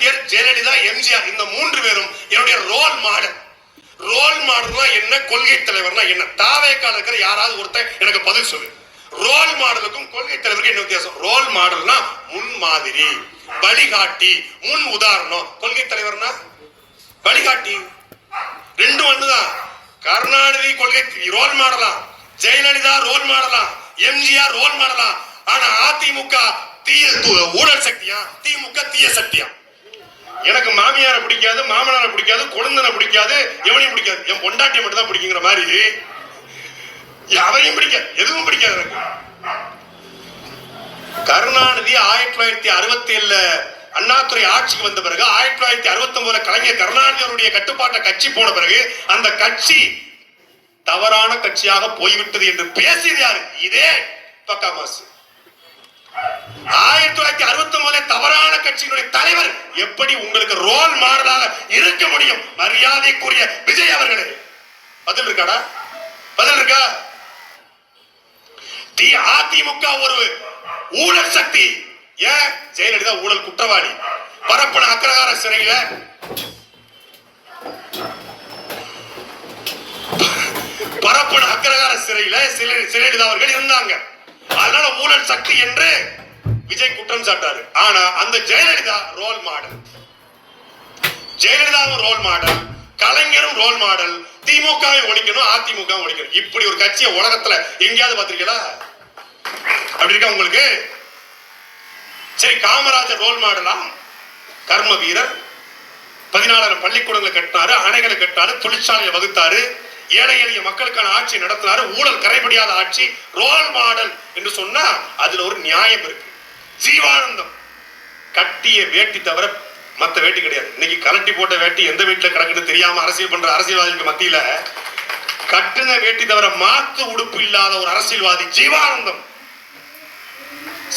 கலைஞர், ஜெயலலிதா, எம்ஜிஆர் இந்த 3 பேரும் என்னுடைய ரோல் மாடல். ரோல் மாடல்னா என்ன, கொள்கை தலைவர்னா என்ன? தாவேக்கால இருக்கிற யாராவது ஒருத்தர் எனக்கு பதில் சொல்லு. ரோல் மாடலுக்கும் கொள்கை தலைவருக்கும் என்ன வித்தியாசம்? ரோல் மாடல்னா முன் மாதிரி, வழிகாட்டி, முன் உதாரணம். கொள்கை தலைவர்னா வழிகாட்டி. ரெண்டும் ஒண்ணுதான். கருணாநிதி கொள்கை ரோல் மாடலா, ஜெயலலிதா ரோல் மாடலா, எம்ஜிஆர் ரோல் மாடலா. ஆனா அதிமுக தீய ஊழல் சக்தியா, திமுக தீய சக்தியா? எனக்கு மாமியார பிடிக்காது, மாமனார பிடிக்காது, குழந்தனை பிடிக்காது, எவனையும் பிடிக்காது, என் பொண்டாட்டி மட்டும் தான் பிடிக்குங்கிற மாதிரி அவரையும் பிடிக்காது, எதுவும் பிடிக்காது எனக்கு. கருணாநிதி 1967 அண்ணாதுரை ஆட்சிக்கு வந்த பிறகு 1969 கலைஞர் கருணாநிதி அவருடைய கட்டுப்பாட்ட கட்சி போன பிறகு அந்த கட்சி தவறான கட்சியாக போய்விட்டது என்று பேசியது யாரு? இதே பக்கா மாசு. 1969 தவறான கட்சியினுடைய தலைவர் எப்படி உங்களுக்கு ரோல் மாடலாக இருக்க முடியும்? மரியாதைக்குரிய விஜய் அவர்களே, பதில் இருக்காடா? பதில் இருக்கா? அதிமுக ஒரு ஊழல் சக்தி. ஏன்? ஜெயலலிதா ஊழல் குற்றவாளி. பரப்பன அக்ரஹார சிறையில ஜெயலலிதா அவர்கள் இருந்தாங்க. அதனால ஊழல் சக்தி என்று விஜய் குற்றம் சாட்டாரு. ஆனா அந்த ஜெயலலிதா ரோல் மாடல். ஜெயலலிதாவும் ரோல் மாடல், கலைஞரும் ரோல் மாடல். திமுகவை ஒழிக்கணும், அதிமுக ஒழிக்கணும். இப்படி ஒரு கட்சியை உலகத்துல எங்கேயாவது பார்த்திருக்கீங்களா? அப்படி இருக்கா உங்களுக்கு? சரி, காமராஜர் ரோல் மாடலா? கர்ம வீரர், 14 பள்ளிக்கூடங்களை கட்டினாரு, அணைகளை கட்டினாரு, தொழிற்சாலையை வகுத்தாரு, ஏழை எளிய மக்களுக்கான ஆட்சி நடத்தினாரு, ஊழல் கரைபடியாத ஆட்சி. ரோல் மாடல் என்று சொன்னா அதுல ஒரு நியாயம் இருக்கு. ஜீவானந்தம் கட்டிய வேட்டி தவிர மத்த வேட்டி கிடையாது. இன்னைக்கு கலட்டி போட்ட வேட்டி எந்த வீட்டுல கிடக்குன்னு தெரியாம அரசியல் பண்ற அரசியல்வாதிக்கு மத்தியில கட்டின வேட்டி தவிர மாத்து உடுப்பு இல்லாத ஒரு அரசியல்வாதி ஜீவானந்தம்.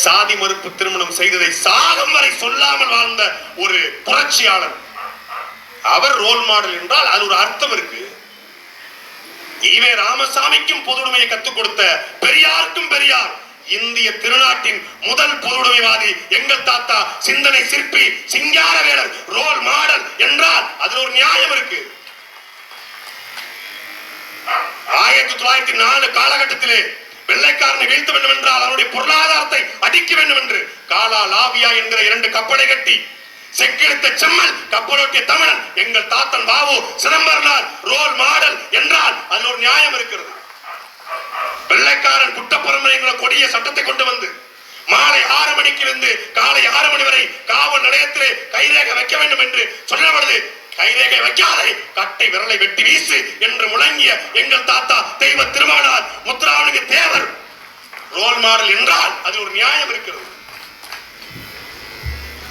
சாதி மறுப்பு திருமணம் செய்ததை சாகம் வரை சொல்லாமல் வாழ்ந்த ஒரு புரட்சியாளர். அவர் ரோல் மாடல் என்றால் அது ஒரு அர்த்தம் இருக்கு. ஈவே ராமசாமிக்கும் பொதுவுடைமையை கற்றுக் கொடுத்த பெரியாருக்கும் பெரியார், இந்திய திருநாட்டின் முதல் பொதுவுடைமைவாதி எங்கள் தாத்தா, சிந்தனை சிற்பி சிங்காரவேலர் ரோல் மாடல் என்றால் அதுல ஒரு நியாயம் இருக்கு. 1904 காலகட்டத்திலே வெள்ளைக்காரனை வீழ்த்த வேண்டும் என்றால் அவருடைய பொருளாதாரத்தை அடிக்க வேண்டும் என்று காலா லாவியா என்கிற 2 கப்பலை கட்டி செக்கெடுத்த செம்மல் கப்பலோட்டிய தமிழன் எங்கள் தாத்தன் பாபு சிதம்பரனார் ரோல் மாடல் என்றால் அதில் ஒரு நியாயம் இருக்கிறது. வெள்ளைக்காரன் குட்டப்பரம்பரை என்கிற கொடிய சட்டத்தை கொண்டு வந்து மாலை 6 மணிக்கிலிருந்து காலை 6 மணி வரை காவல் நிலையத்திலே கைரேகை வைக்க வேண்டும் என்று சொல்லப்படுது. கைரேகை வைக்காதே, கட்டை விரலை வெட்டி வீசு என்று முழங்கிய எங்கள் தாத்தா தெய்வ திருமானார் முத்துராமலிங்க தேவர் ரோல் மாடல் என்றால் அதில் ஒரு நியாயம் இருக்கிறது.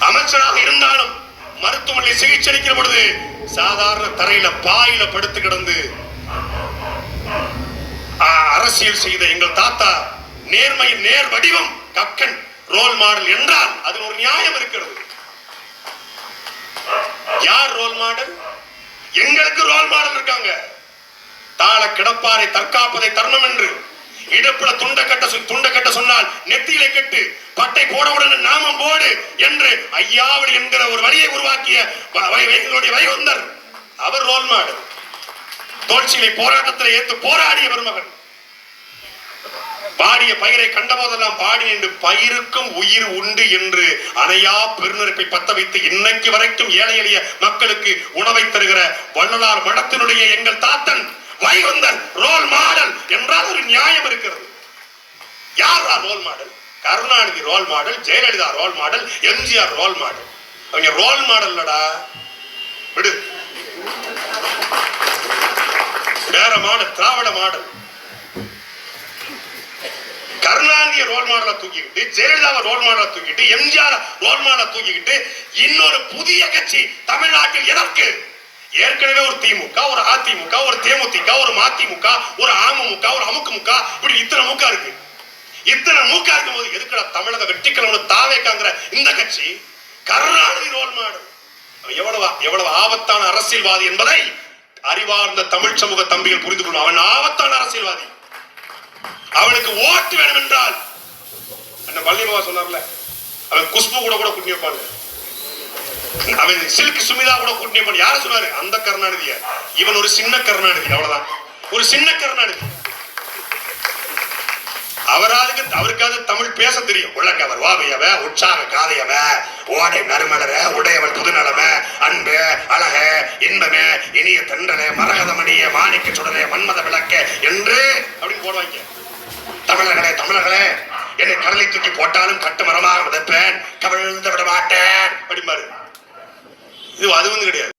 அமைச்சராக இருந்தாலும் மருத்துவமனையில் சிகிச்சை அளிக்கிற பொழுது சாதாரண தரையில பாயில படுத்து கிடந்து அரசியல் செய்த எங்கள் தாத்தா நேர்மையின் நேர் வடிவம் கக்கன் ரோல் மாடல் என்றால் அதில் ஒரு நியாயம் இருக்கிறது. யார் ரோல் மாடல்? எங்களுக்கு ரோல் மாடல் இருக்காங்க. தாள கிடப்பாரை தற்காப்பதை தர்மம் என்று இடுப்புல துண்டை கட்ட சொன்னால் நெத்தியிலே கட்டு, பட்டை போடவுடன் நாமம் போடு என்று ஐயாவளி என்கிற ஒரு வரியை உருவாக்கிய வைகுந்தர் அவர் ரோல் மாடல். தோல்சிகளை போராட்டத்தில் ஏற்று போராடிய பெருமகன். பாடிய பயிரை கண்டபோதெல்லாம் பாடி என்று பயிருக்கும் உயிர் உண்டு என்று அணையா பெருநெருப்பை பத்த வைத்து இன்னைக்கு வரைக்கும் ஏழை எளிய மக்களுக்கு உணவை தருகிற வள்ளலார் மடத்தினுடைய எங்கள் தாத்தன் வைகுந்தர் ரோல் மாடல் என்றால் ஒரு நியாயம் இருக்கிறது. யார் role model? Karunanidhi role model, Jayalalithaa role model, MGR role model. அவங்க ரோல் மாடல்லடா, விடு. வேற மாடல், திராவிட மாடல். கருணாநிதியை ரோல் மாடலா தூக்கிக்கிட்டு, ஜெயலலிதாவை ரோல் மாடலா தூக்கிட்டு, எம்ஜிஆர் ரோல் மாடலா தூக்கிக்கிட்டு இன்னொரு புதிய கட்சி தமிழ்நாட்டில் எதற்கு? ஏற்கனவே ஒரு திமுக, ஒரு அதிமுக, ஒரு தேமுதிக, ஒரு மதிமுக, ஒரு அமமுக, ஒரு அமுக்குமுக, இப்படி இத்தனை மூக்கா இருக்கு. இத்தனை மூக்கா இருக்கும் போது எதுக்குடா தமிழக வெற்றிக்கிழமை தாவேக்காங்கிற இந்த கட்சி? Karunanidhi role model. எவ்வளவு ஆபத்தான அரசியல்வாதி என்பதை அறிவார்ந்த தமிழ் சமூக தம்பிகள் புரிந்து கொள்ளும். அவன் ஆபத்தான அரசியல்வாதி. அவனுக்கு ஓட்டு வேணும் என்றால் அந்த பள்ளிபாபா சொன்னார்ல, அவன் குஷ்பு கூட குட்டி வைப்பாங்க. அவன் சில்க் சுமிதா கூட கூட்டணி பண்ணி யார சொன்னாரு? அந்த கருணாநிதிய. இவன் ஒரு சின்ன கருணாநிதி, அவ்வளவுதான். ஒரு சின்ன கருணாநிதி. அவருக்காவது தமிழ் பேச தெரியும். உலகவர் வாவையவ, உற்சாக காதையவ, ஓடை நறுமலர, உடையவள் புதுநலம, அன்பு அழக இன்பமே இனிய தென்றலே மரகதமணிய மாணிக்க சுடரே மன்மத விளக்க என்று அப்படின்னு போடுவாங்க. தமிழர்களே தமிழர்களே, என்னை கடலை தூக்கி போட்டாலும் கட்டு மரமாக விதைப்பேன், கவிழ்ந்து விட மாட்டேன் அப்படிம்பாரு. இது அது கிடையாது.